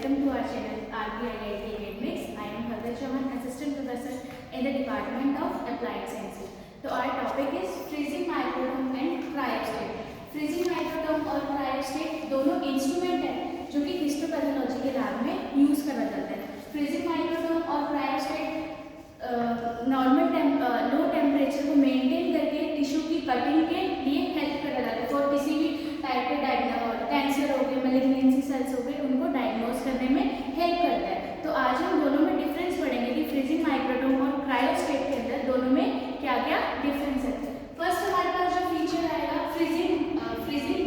welcome to our channel RPIIT Academics. I am Hardeep Chaman, Assistant Professor in the Department of Applied Sciences. So our topic is freezing microtome and cryostat. Freezing microtome और cryostat दोनों instrument हैं जो कि histopathology के lab में use करा जाता है। फ्रीजिंग माइक्रोटोम और क्रायोस्टेट नॉर्मल लो टेम्परेचर को मेंटेन करके टिश्यू की कटिंग के लिए हेल्प करा जाता है। फॉर किसी भी टाइप के कैंसर हो गए, मैलिग्नेंसी सेल्स हो गए, उनको डायग्नोज करने में हेल्प करता है। तो आज हम दोनों में डिफरेंस पढ़ेंगे कि फ्रीजिंग माइक्रोटोम और क्रायोस्टेट के अंदर दोनों में क्या क्या डिफरेंस है। फर्स्ट हमारे पास जो फीचर आएगा फ्रीजिंग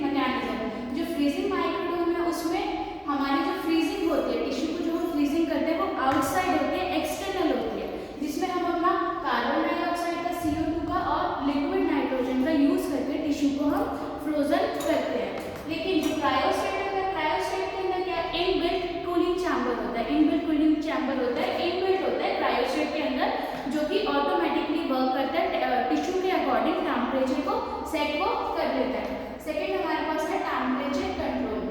मैकेनिज्म। जो फ्रीजिंग माइक्रोटोम है उसमें हमारी जो फ्रीजिंग होती है, टिश्यू को जो हम फ्रीजिंग करते हैं वो आउटसाइड होती है, एक्सटर्नल होती है, जिसमें हम अपना कार्बन डाइऑक्साइड का, CO2 का और लिक्विड नाइट्रोजन का यूज करके टिश्यू को हम फ्रोजन करते हैं। लेकिन जो क्रायोस्टेट है, क्रायोस्टेट के अंदर क्या इनबिल्ट कूलिंग चैम्बर होता है, इनबिल्ट कूलिंग चैम्बर होता है, इनबिल्ट होता है क्रायोस्टेट के अंदर, जो कि ऑटोमेटिकली वर्क करता है, टिश्यू के अकॉर्डिंग टेम्परेचर को सेट को कर लेता है। सेकेंड हमारे पास है टेम्परेचर कंट्रोल।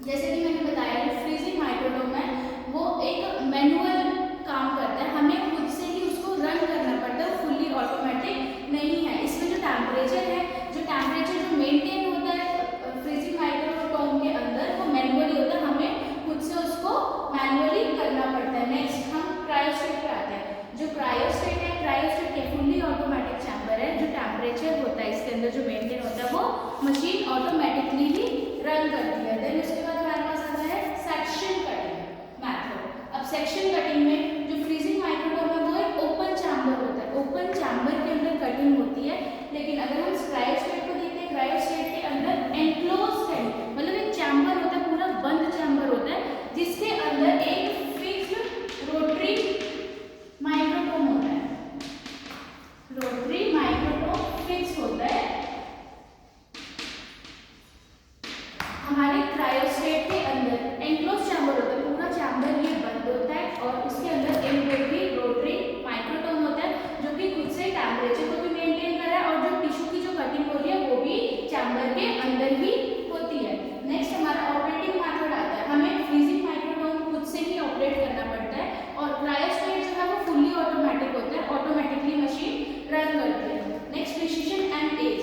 जैसे कि मैंने बताया जो फ्रीजिंग माइक्रोटोम है वो एक मैनुअल काम करता है, हमें खुद से ही उसको रन करना पड़ता है, वो फुल्ली ऑटोमेटिक नहीं है। इसमें जो टेम्परेचर है, जो मेंटेन होता है फ्रीजिंग माइक्रोटोम के अंदर, वो मैनुअली होता है, हमें खुद से उसको मैनुअली करना पड़ता है। नेक्स्ट हम क्रायोस्टेट पे आते हैं। जो क्रायोस्टेट है, क्रायोस्टेट एक फुल्ली ऑटोमेटिक चैम्बर है। जो टेम्परेचर होता है इसके अंदर जो मेंटेन होता है वो मशीन ऑटोमेटिकली ही रन करती है। देन उसके बाद हमारे पास आता है सेक्शन कटिंग मेथड। अब सेक्शन कटिंग में जो फ्रीजिंग माइक्रोटोम है वो एक ओपन चैम्बर होता है, ओपन चैम्बर के अंदर कटिंग होती है। लेकिन अगर हम क्रायोस्टेट को देखते हैं, क्रायोस्टेट के अंदर एनक्लोज कटिंग, मतलब एक चैम्बर होता है, पूरा बंद चैम्बर होता है, जिसके अंदर एक फिक्स्ड रोटरी माइक्रोटोम होता है। रोटरी माइक्रोटोम फिक्स होता है। हमारे क्रायोस्टेट के अंदर एनक्लोज चैम्बर होता है, पूरा चैम्बर ये बंद होता है और उसके अंदर इनबिल्ट भी रोटरी माइक्रोटोम होता है, जो कि खुद से टेम्परेचर को भी मेंटेन कर रहा है और जो टिश्यू की जो कटिंग हो रही है वो भी चैम्बर के अंदर ही होती है। नेक्स्ट हमारा ऑपरेटिंग मेथड आता है। हमें फ्रीजिंग माइक्रोटोम खुद से ही ऑपरेट करना पड़ता है और क्रायोस्टेट जो है वो फुल्ली ऑटोमेटिक होता है, ऑटोमेटिकली मशीन रन करती है। Next precision and edge.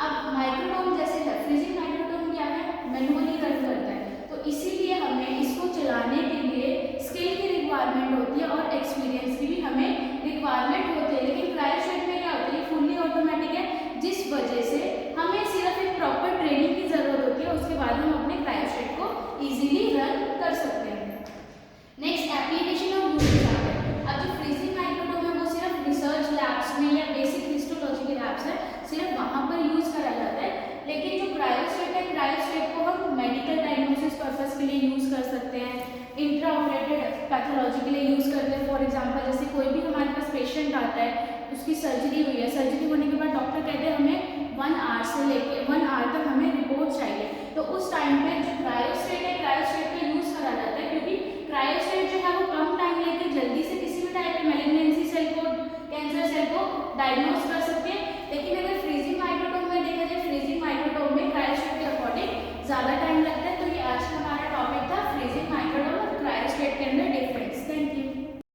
अब माइक्रोटोम जैसे है, फ्रीजिंग माइक्रोटोम क्या है, मैनुअली रन करता है, तो इसीलिए हमें इसको चलाने के लिए स्किल की रिक्वायरमेंट होती है और एक्सपीरियंस की भी हमें रिक्वायरमेंट होती है। लेकिन क्रायोस्टेट में क्या होता है, ये फुल्ली ऑटोमेटिक है, जिस वजह से हमें सिर्फ एक प्रॉपर ट्रेनिंग की जरूरत होती है, उसके बाद हम अपने क्रायोस्टेट को इजीली रन कर सकते हैं। नेक्स्ट एप्लीकेशन ऑफ यूजेस आता है। अब जो फ्रीजिंग माइक्रोटोम है वो सिर्फ रिसर्च लैब्स में या बेसिक हिस्टोलॉजी के लैब्स है, सिर्फ वहाँ पर यूज करा जाता है। लेकिन जो क्रायोस्टेट है, क्रायोस्टेट को हम मेडिकल डायग्नोसिस पर्पस के लिए यूज कर सकते हैं, इंट्रा ऑपरेटेड पैथोलॉजी के लिए यूज करते हैं। फॉर एग्जांपल जैसे कोई भी हमारे पास पेशेंट आता है, उसकी सर्जरी हुई है, सर्जरी होने के बाद डॉक्टर कहते हैं हमें 1 आवर से लेके 1 आवर तक हमें रिपोर्ट चाहिए, तो उस टाइम पे जो क्रायोस्टेट है, क्रायोस्टेट का यूज करा जाता है, क्योंकि क्रायोस्टेट जो है वो कम टाइम लेके जल्दी से किसी भी टाइप के मैलिग्नेंसी सेल को, कैंसर सेल को डायग्नोज कर सकते हैं। लेकिन अगर फ्रीजिंग माइक्रोटोम में देखा जाए, फ्रीजिंग माइक्रोटोम में क्रायोस्टेट के अकॉर्डिंग ज़्यादा टाइम लगता है,